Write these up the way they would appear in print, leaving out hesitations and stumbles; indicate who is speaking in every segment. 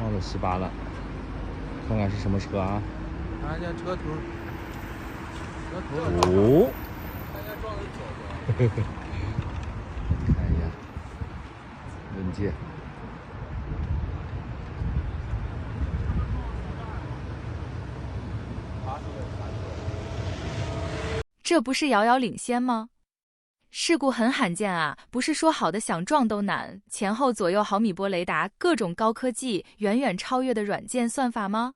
Speaker 1: 忘了18了，看看是什么车啊？
Speaker 2: 看见车头，
Speaker 1: 哦，
Speaker 2: 看见撞的是
Speaker 1: 呵呵，看一下文件。
Speaker 3: 这不是遥遥领先吗？事故很罕见啊，不是说好的想撞都难，前后左右毫米波雷达，各种高科技，远远超越的软件算法吗？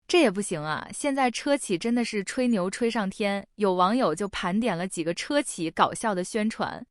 Speaker 3: 这也不行啊！现在车企真的是吹牛吹上天，有网友就盘点了几个车企搞笑的宣传。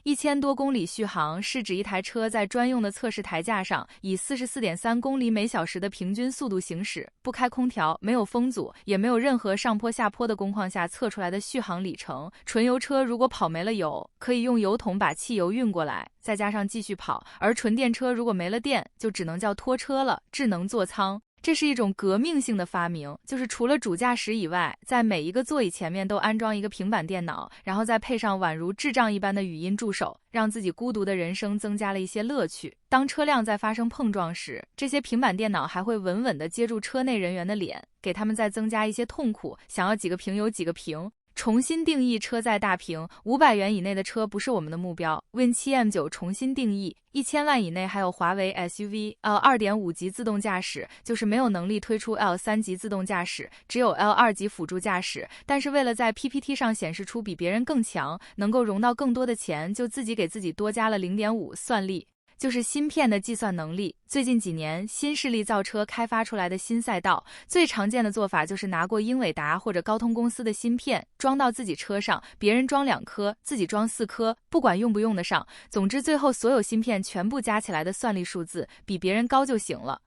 Speaker 3: 1000多公里续航是指一台车在专用的测试台架上，以44.3公里每小时的平均速度行驶，不开空调，没有风阻，也没有任何上坡下坡的工况下测出来的续航里程。纯油车如果跑没了油，可以用油桶把汽油运过来，再加上继续跑；而纯电车如果没了电，就只能叫拖车了，智能座舱。这是一种革命性的发明，就是除了主驾驶以外，在每一个座椅前面都安装一个平板电脑，然后再配上宛如智障一般的语音助手，让自己孤独的人生增加了一些乐趣。当车辆在发生碰撞时，这些平板电脑还会稳稳地接住车内人员的脸，给他们再增加一些痛苦，想要几个屏有几个屏。重新定义车载大屏，500元以内的车不是我们的目标。Win7M9 重新定义，1000万以内还有华为 SUV L2.5 级自动驾驶，就是没有能力推出 L3 级自动驾驶，只有 L2 级辅助驾驶。但是为了在 PPT 上显示出比别人更强，能够融到更多的钱，就自己给自己多加了 0.5 算力。就是芯片的计算能力。最近几年，新势力造车开发出来的新赛道，最常见的做法就是拿过英伟达或者高通公司的芯片，装到自己车上，别人装2颗，自己装4颗，不管用不用得上。总之，最后所有芯片全部加起来的算力数字比别人高就行了。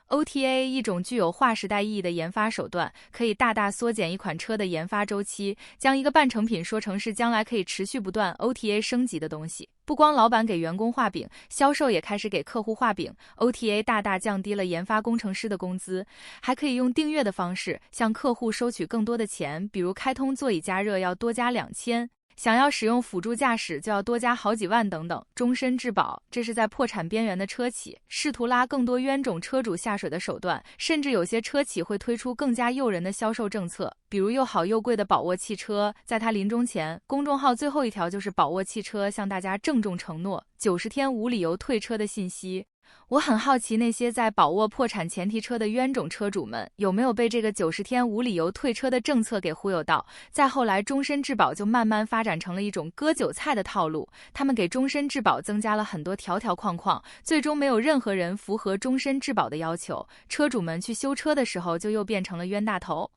Speaker 3: OTA 一种具有划时代意义的研发手段，可以大大缩减一款车的研发周期，将一个半成品说成是将来可以持续不断 OTA 升级的东西。不光老板给员工画饼，销售也开始给客户画饼。OTA 大大降低了研发工程师的工资，还可以用订阅的方式向客户收取更多的钱，比如开通座椅加热要多加2000。想要使用辅助驾驶就要多加好几万等等，终身质保，这是在破产边缘的车企试图拉更多冤种车主下水的手段，甚至有些车企会推出更加诱人的销售政策，比如又好又贵的宝沃汽车，在他临终前，公众号最后一条就是宝沃汽车向大家郑重承诺90天无理由退车的信息。我很好奇那些在宝沃破产前提车的冤种车主们有没有被这个90天无理由退车的政策给忽悠到，再后来终身质保就慢慢发展成了一种割韭菜的套路，他们给终身质保增加了很多条条框框，最终没有任何人符合终身质保的要求，车主们去修车的时候就又变成了冤大头。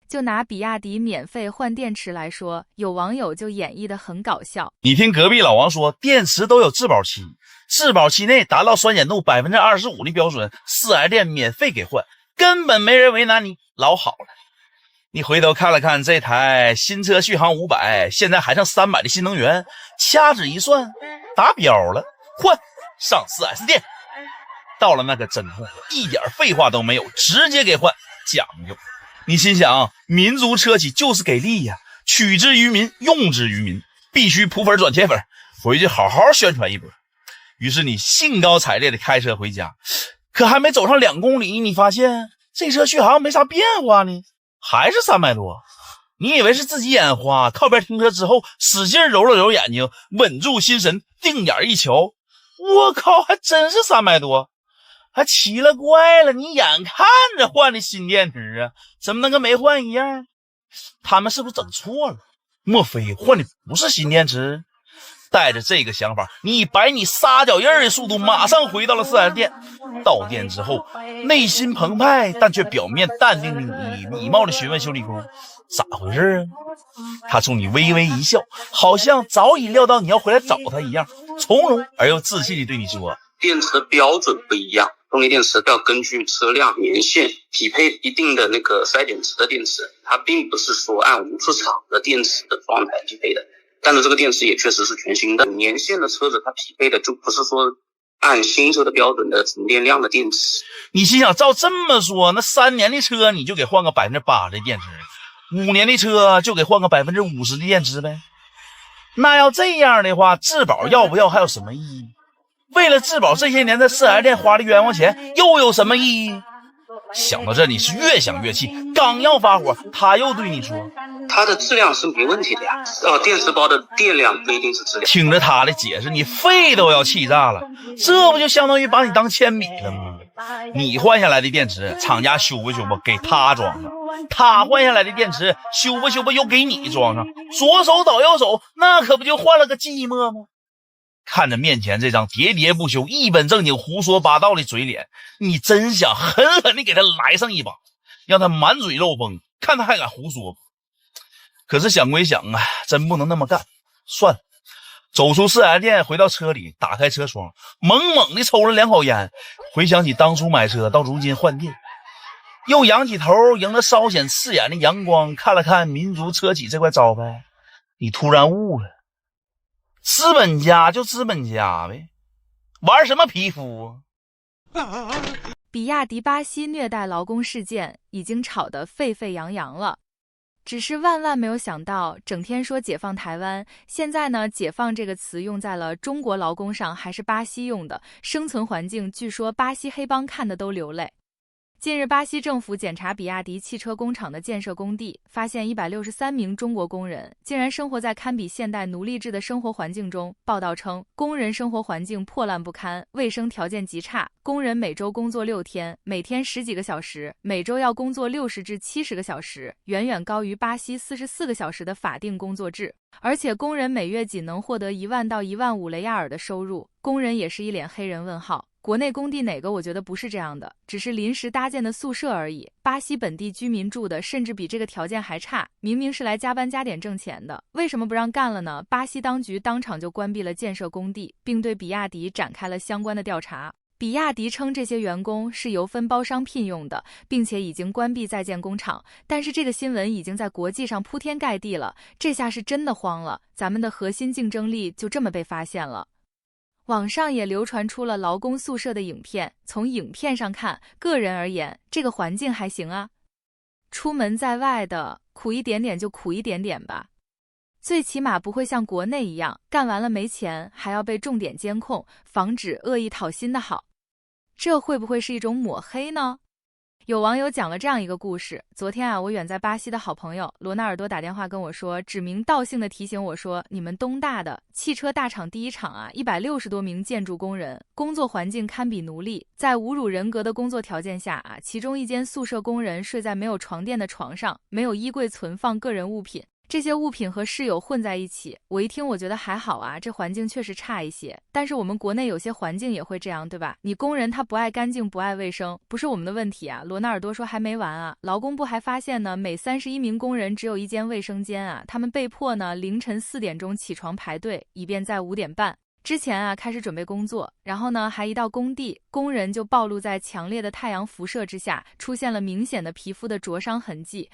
Speaker 3: 就拿比亚迪免费换电池来说，有网友就演绎得很搞笑。
Speaker 4: 你听隔壁老王说，电池都有质保期，质保期内达到酸碱度25%的标准，4S店免费给换，根本没人为难你，老好了。你回头看了看这台新车续航500，现在还剩300的新能源，掐指一算达标了，换上 4S 店。到了那个真货，一点废话都没有，直接给换，讲究。你心想，民族车企就是给力呀，取之于民，用之于民，必须扑粉转铁粉，回去好好宣传一波。于是你兴高采烈的开车回家，可还没走上2公里，你发现这车续航没啥变化呢，还是300多。你以为是自己眼花，靠边停车之后使劲揉了揉眼睛，稳住心神，定眼一瞧，我靠，还真是300多。还奇了怪了，你眼看着换的新电池啊，怎么能跟没换一样？他们是不是整错了？莫非换的不是新电池？带着这个想法，你100米撒脚印的速度马上回到了 4S 店。到店之后，内心澎湃，但却表面淡定的礼貌的询问修理工咋回事啊？他冲你微微一笑，好像早已料到你要回来找他一样，从容而又自信地对你说，
Speaker 5: 电池的标准不一样，动力电池要根据车辆年限匹配一定的那个衰减值的电池，它并不是说按无市场的电池的状态匹配的。但是这个电池也确实是全新的，年限的车子它匹配的就不是说按新车的标准的沉淀量的电池。
Speaker 4: 你心想，照这么说，那3年的车你就给换个80%的电池，5年的车就给换个50%的电池呗？那要这样的话，质保要不要还有什么意义？为了质保这些年在4S店花的冤枉钱，又有什么意义？想到这，你是越想越气，刚要发火，他又对你说：“
Speaker 5: 它的质量是没问题的呀。电池包的电量不一定是质量。”
Speaker 4: 听着他的解释，你肺都要气炸了。这不就相当于把你当铅笔了吗？你换下来的电池，厂家修不修吧，给他装上；他换下来的电池，修不修吧，又给你装上。左手倒右手，那可不就换了个寂寞吗？看着面前这张喋喋不休、一本正经胡说八道的嘴脸，你真想狠狠地给他来上一把，让他满嘴漏风，看他还敢胡说。可是想归想啊，真不能那么干。算了，走出4S店，回到车里，打开车窗，猛猛地抽了2口烟，回想起当初买车到如今换电，又仰起头，迎着稍显刺眼的阳光，看了看民族车企这块招牌，你突然悟了。资本家就资本家呗，玩什么皮肤啊？
Speaker 3: 比亚迪巴西虐待劳工事件已经吵得沸沸扬扬了，只是万万没有想到，整天说解放台湾，现在呢，解放这个词用在了中国劳工上，还是巴西用的，生存环境据说巴西黑帮看的都流泪。近日，巴西政府检查比亚迪汽车工厂的建设工地，发现163名中国工人竟然生活在堪比现代奴隶制的生活环境中。报道称，工人生活环境破烂不堪，卫生条件极差，工人每周工作6天，每天10几个小时，每周要工作60至70个小时，远远高于巴西44个小时的法定工作制。而且工人每月仅能获得1万到1万5雷亚尔的收入，工人也是一脸黑人问号。国内工地哪个我觉得不是这样的，只是临时搭建的宿舍而已。巴西本地居民住的甚至比这个条件还差，明明是来加班加点挣钱的，为什么不让干了呢？巴西当局当场就关闭了建设工地，并对比亚迪展开了相关的调查。比亚迪称这些员工是由分包商聘用的，并且已经关闭在建工厂，但是这个新闻已经在国际上铺天盖地了，这下是真的慌了，咱们的核心竞争力就这么被发现了。网上也流传出了劳工宿舍的影片，从影片上看，个人而言，这个环境还行啊。出门在外的，苦一点点就苦一点点吧，最起码不会像国内一样，干完了没钱，还要被重点监控，防止恶意讨薪的好。这会不会是一种抹黑呢？有网友讲了这样一个故事，昨天啊，我远在巴西的好朋友罗纳尔多打电话跟我说，指名道姓的提醒我说，你们东大的汽车大厂第1厂啊，160多名建筑工人，工作环境堪比奴隶，在侮辱人格的工作条件下啊，其中一间宿舍工人睡在没有床垫的床上，没有衣柜存放个人物品，这些物品和室友混在一起。我一听我觉得还好啊，这环境确实差一些，但是我们国内有些环境也会这样，对吧？你工人他不爱干净不爱卫生，不是我们的问题啊。罗纳尔多说还没完啊，劳工部还发现呢，每31名工人只有1间卫生间啊，他们被迫呢凌晨4点钟起床排队，以便在5点半之前啊开始准备工作，然后呢还一到工地，工人就暴露在强烈的太阳辐射之下，出现了明显的皮肤的灼伤痕迹。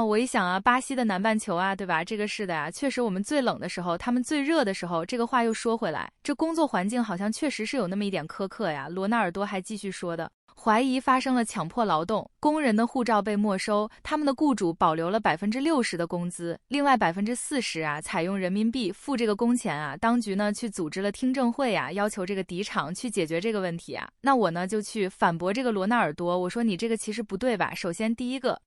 Speaker 3: 我一想啊，巴西的南半球啊，对吧？这个是的呀，确实我们最冷的时候，他们最热的时候，这个话又说回来，这工作环境好像确实是有那么一点苛刻呀。罗纳尔多还继续说的。怀疑发生了强迫劳动，工人的护照被没收，他们的雇主保留了60%的工资，另外40%啊采用人民币付这个工钱啊。当局呢去组织了听证会啊，要求这个敌厂去解决这个问题啊。那我呢就去反驳这个罗纳尔多，我说你这个其实不对吧？首先第一个，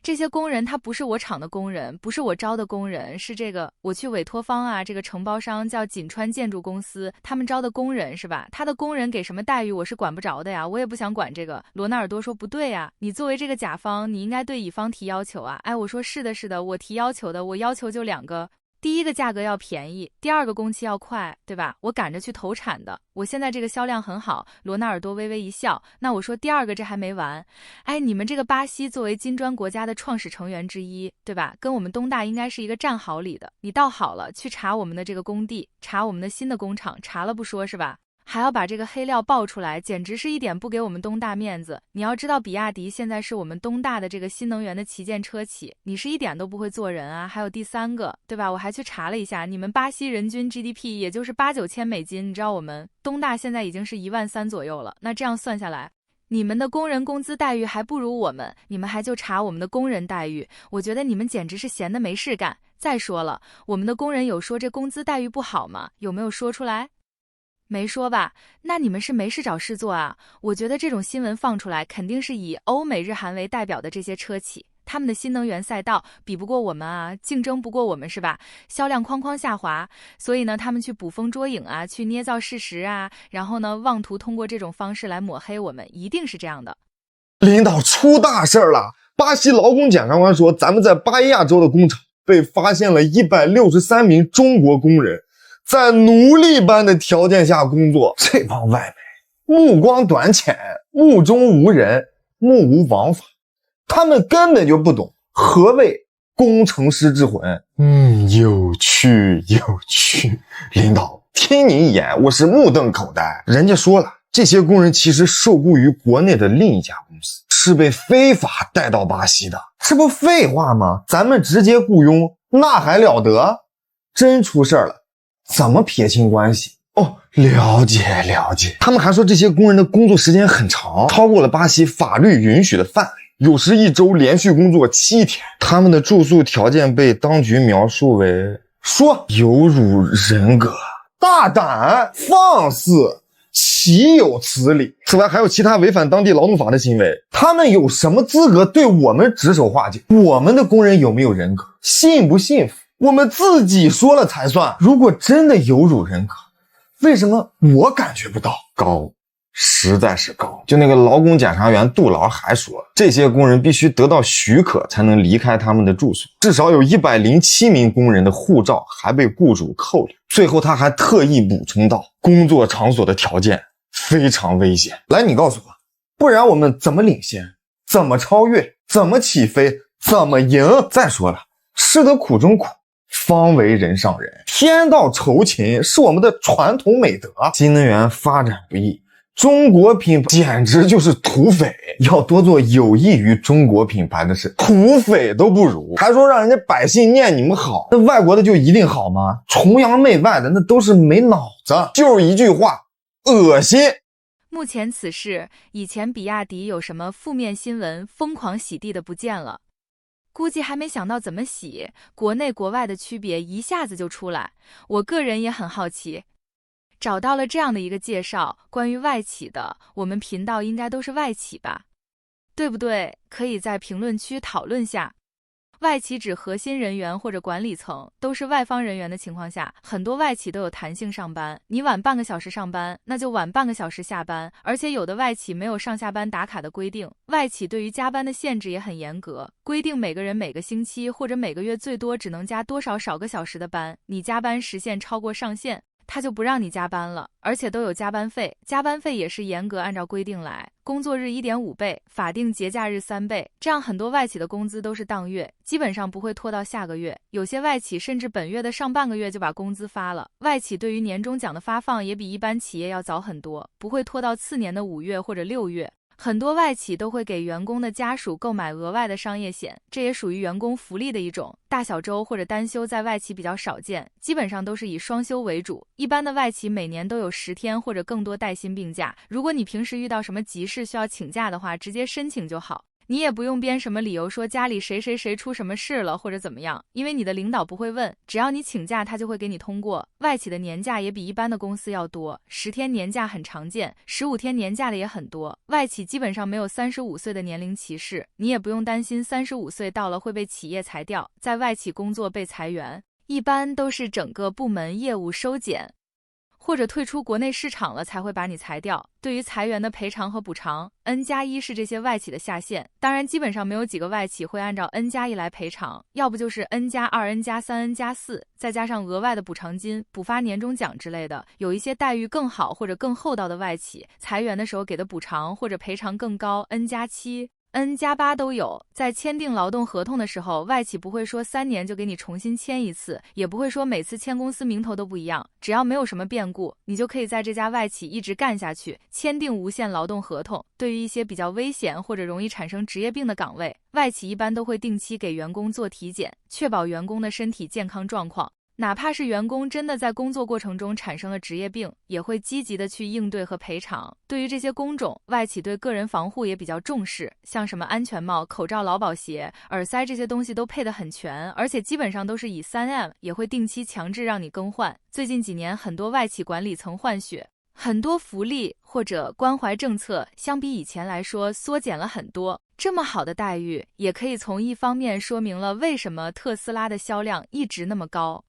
Speaker 3: 这些工人他不是我厂的工人，不是我招的工人，是这个我去委托方啊，这个承包商叫锦川建筑公司，他们招的工人是吧？他的工人给什么待遇我是管不着的呀，我也不想管这个。罗纳尔多说不对呀，你作为这个甲方，你应该对乙方提要求啊。哎，我说是的是的，我提要求的，我要求就2个。第一个价格要便宜，第2个工期要快，对吧？我赶着去投产的，我现在这个销量很好。罗纳尔多微微一笑，那我说第2个这还没完。哎，你们这个巴西作为金砖国家的创始成员之一，对吧？跟我们东大应该是一个战壕里的，你倒好了，去查我们的这个工地，查我们的新的工厂，查了不说是吧？还要把这个黑料爆出来，简直是一点不给我们东大面子。你要知道，比亚迪现在是我们东大的这个新能源的旗舰车企，你是一点都不会做人啊。还有第3个，对吧？我还去查了一下，你们巴西人均 GDP 也就是8、9千美金，你知道我们东大现在已经是1万3左右了。那这样算下来，你们的工人工资待遇还不如我们，你们还就查我们的工人待遇，我觉得你们简直是闲的没事干。再说了，我们的工人有说这工资待遇不好吗？有没有说出来？没说吧？那你们是没事找事做啊？我觉得这种新闻放出来，肯定是以欧美日韩为代表的这些车企，他们的新能源赛道比不过我们啊，竞争不过我们是吧？销量哐哐下滑，所以呢，他们去捕风捉影啊，去捏造事实啊，然后呢，妄图通过这种方式来抹黑我们，一定是这样的。
Speaker 6: 领导出大事了！巴西劳工检察官说，咱们在巴伊亚州的工厂被发现了163名中国工人在奴隶般的条件下工作。这帮外媒目光短浅，目中无人，目无王法，他们根本就不懂何谓工程师之魂。有趣有趣。领导，听你一言，我是目瞪口呆。人家说了，这些工人其实受雇于国内的另一家公司，是被非法带到巴西的。这不废话吗？咱们直接雇佣，那还了得？真出事了，怎么撇清关系？哦，了解了解。他们还说这些工人的工作时间很长，超过了巴西法律允许的范围，有时一周连续工作7天。他们的住宿条件被当局描述为说有辱人格，大胆放肆，岂有此理！此外，还有其他违反当地劳动法的行为。他们有什么资格对我们指手画脚？我们的工人有没有人格？幸不幸福？我们自己说了才算。如果真的有辱人格，为什么我感觉不到？高，实在是高。就那个劳工检察员杜劳还说，这些工人必须得到许可才能离开他们的住所。至少有107名工人的护照还被雇主扣留。最后他还特意补充到，工作场所的条件非常危险。来，你告诉我，不然我们怎么领先？怎么超越？怎么起飞？怎么赢？再说了，吃得苦中苦，方为人上人。天道酬勤是我们的传统美德。新能源发展不易，中国品牌简直就是土匪，要多做有益于中国品牌的事，土匪都不如。还说让人家百姓念你们好，那外国的就一定好吗？崇洋媚外的那都是没脑子。就是一句话，恶心。
Speaker 3: 目前此事，以前比亚迪有什么负面新闻疯狂洗地的不见了，估计还没想到怎么洗，国内国外的区别一下子就出来。我个人也很好奇，找到了这样的一个介绍，关于外企的，我们频道应该都是外企吧？对不对？可以在评论区讨论下。外企指核心人员或者管理层都是外方人员的情况下，很多外企都有弹性上班，你晚半个小时上班，那就晚半个小时下班，而且有的外企没有上下班打卡的规定。外企对于加班的限制也很严格，规定每个人每个星期或者每个月最多只能加多少少个小时的班，你加班时限超过上限，他就不让你加班了，而且都有加班费，加班费也是严格按照规定来，工作日 1.5 倍，法定节假日3倍，这样很多外企的工资都是当月，基本上不会拖到下个月，有些外企甚至本月的上半个月就把工资发了。外企对于年终奖的发放也比一般企业要早很多，不会拖到次年的5月或者6月。很多外企都会给员工的家属购买额外的商业险，这也属于员工福利的一种。大小周或者单休在外企比较少见，基本上都是以双休为主。一般的外企每年都有10天或者更多带薪病假，如果你平时遇到什么急事需要请假的话，直接申请就好。你也不用编什么理由说家里谁谁谁出什么事了或者怎么样，因为你的领导不会问，只要你请假他就会给你通过。外企的年假也比一般的公司要多，10天年假很常见，15天年假的也很多。外企基本上没有35岁的年龄歧视，你也不用担心35岁到了会被企业裁掉，在外企工作被裁员，一般都是整个部门业务收减，或者退出国内市场了才会把你裁掉。对于裁员的赔偿和补偿 ，N+1 是这些外企的下限。当然，基本上没有几个外企会按照 N+1 来赔偿，要不就是 N+2、N+3、N+4，再加上额外的补偿金、补发年终奖之类的。有一些待遇更好或者更厚道的外企，裁员的时候给的补偿或者赔偿更高 ，N+7。N+8都有。在签订劳动合同的时候，外企不会说3年就给你重新签一次，也不会说每次签公司名头都不一样，只要没有什么变故，你就可以在这家外企一直干下去，签订无限劳动合同。对于一些比较危险或者容易产生职业病的岗位，外企一般都会定期给员工做体检，确保员工的身体健康状况。哪怕是员工真的在工作过程中产生了职业病，也会积极的去应对和赔偿。对于这些工种，外企对个人防护也比较重视，像什么安全帽、口罩、劳保鞋、耳塞这些东西都配得很全，而且基本上都是以3M，也会定期强制让你更换。最近几年很多外企管理层换血，很多福利或者关怀政策相比以前来说缩减了很多，这么好的待遇也可以从一方面说明了为什么特斯拉的销量一直那么高。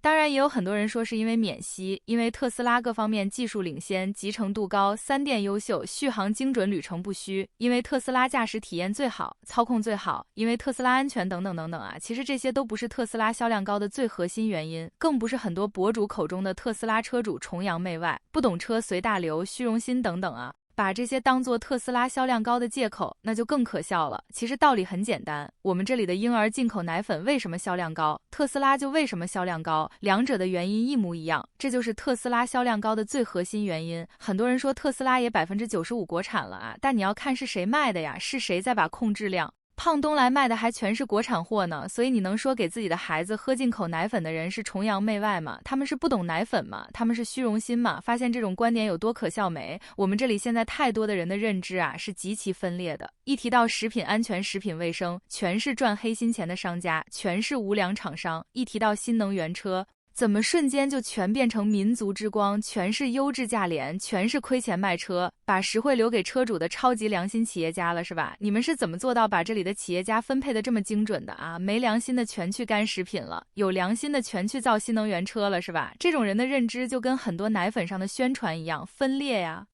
Speaker 3: 当然也有很多人说是因为免息，因为特斯拉各方面技术领先，集成度高，三电优秀，续航精准，旅程不虚，因为特斯拉驾驶体验最好，操控最好，因为特斯拉安全等等等等啊。其实这些都不是特斯拉销量高的最核心原因，更不是很多博主口中的特斯拉车主崇洋媚外，不懂车随大流，虚荣心等等啊。把这些当做特斯拉销量高的借口，那就更可笑了。其实道理很简单，我们这里的婴儿进口奶粉为什么销量高，特斯拉就为什么销量高，两者的原因一模一样，这就是特斯拉销量高的最核心原因。很多人说特斯拉也95%国产了啊，但你要看是谁卖的呀，是谁在把控质量。胖东来卖的还全是国产货呢，所以你能说给自己的孩子喝进口奶粉的人是崇洋媚外吗？他们是不懂奶粉吗？他们是虚荣心吗？发现这种观点有多可笑没？我们这里现在太多的人的认知啊是极其分裂的，一提到食品安全、食品卫生，全是赚黑心钱的商家，全是无良厂商；一提到新能源车，怎么瞬间就全变成民族之光，全是优质价廉，全是亏钱卖车，把实惠留给车主的超级良心企业家了是吧？你们是怎么做到把这里的企业家分配的这么精准的啊？没良心的全去干食品了，有良心的全去造新能源车了是吧？这种人的认知就跟很多奶粉上的宣传一样分裂呀。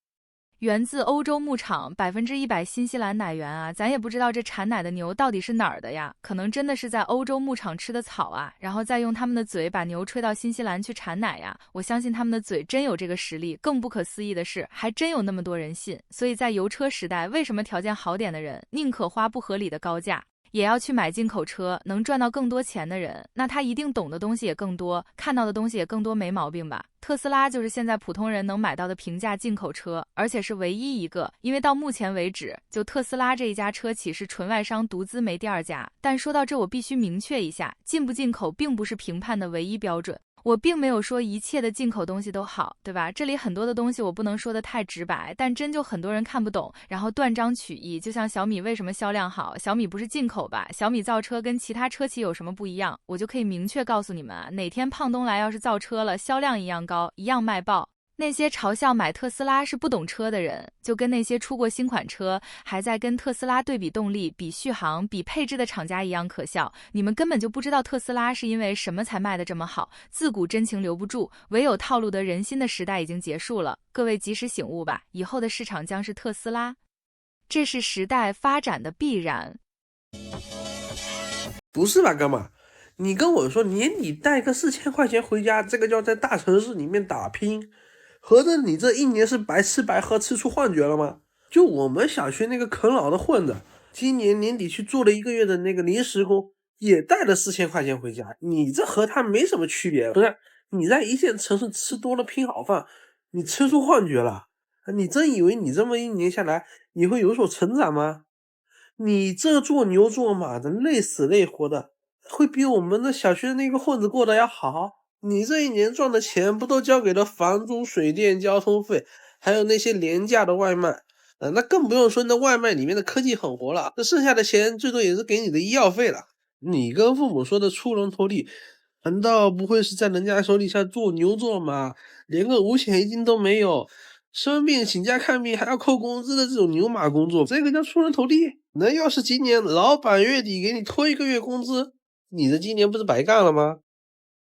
Speaker 3: 源自欧洲牧场100%新西兰奶源啊，咱也不知道这产奶的牛到底是哪儿的呀，可能真的是在欧洲牧场吃的草啊，然后再用他们的嘴把牛吹到新西兰去产奶呀。我相信他们的嘴真有这个实力，更不可思议的是，还真有那么多人信。所以在油车时代，为什么条件好点的人宁可花不合理的高价，也要去买进口车，能赚到更多钱的人，那他一定懂的东西也更多，看到的东西也更多，没毛病吧？特斯拉就是现在普通人能买到的平价进口车，而且是唯一一个，因为到目前为止，就特斯拉这一家车企是纯外商独资，没第二家。但说到这，我必须明确一下，进不进口并不是评判的唯一标准。我并没有说一切的进口东西都好，对吧？这里很多的东西我不能说的太直白，但真就很多人看不懂，然后断章取义。就像小米为什么销量好，小米不是进口吧？小米造车跟其他车企有什么不一样？我就可以明确告诉你们啊，哪天胖东来要是造车了，销量一样高，一样卖爆。那些嘲笑买特斯拉是不懂车的人，就跟那些出过新款车还在跟特斯拉对比动力、比续航、比配置的厂家一样可笑。你们根本就不知道特斯拉是因为什么才卖得这么好，自古真情留不住，唯有套路得人心的时代已经结束了。各位及时醒悟吧，以后的市场将是特斯拉，这是时代发展的必然。
Speaker 2: 不是吧，哥们儿？你跟我说年底带个4000块钱回家，这个叫在大城市里面打拼，合着你这一年是白吃白喝，吃出幻觉了吗？就我们小区那个啃老的混子，今年年底去做了1个月的那个临时工，也带了4000块钱回家。你这和他没什么区别，不是？你在一线城市吃多了拼好饭，你吃出幻觉了？你真以为你这么一年下来，你会有所成长吗？你这做牛做马的，累死累活的，会比我们的小区的那个混子过得要好？你这一年赚的钱不都交给了房租、水电、交通费，还有那些廉价的外卖？那更不用说那外卖里面的科技狠活了，这剩下的钱最多也是给你的医药费了。你跟父母说的出人头地，难道不会是在人家手底下做牛做马，连个五险一金都没有，生病请假看病还要扣工资的这种牛马工作，这个叫出人头地？那要是今年老板月底给你拖1个月工资，你这今年不是白干了吗？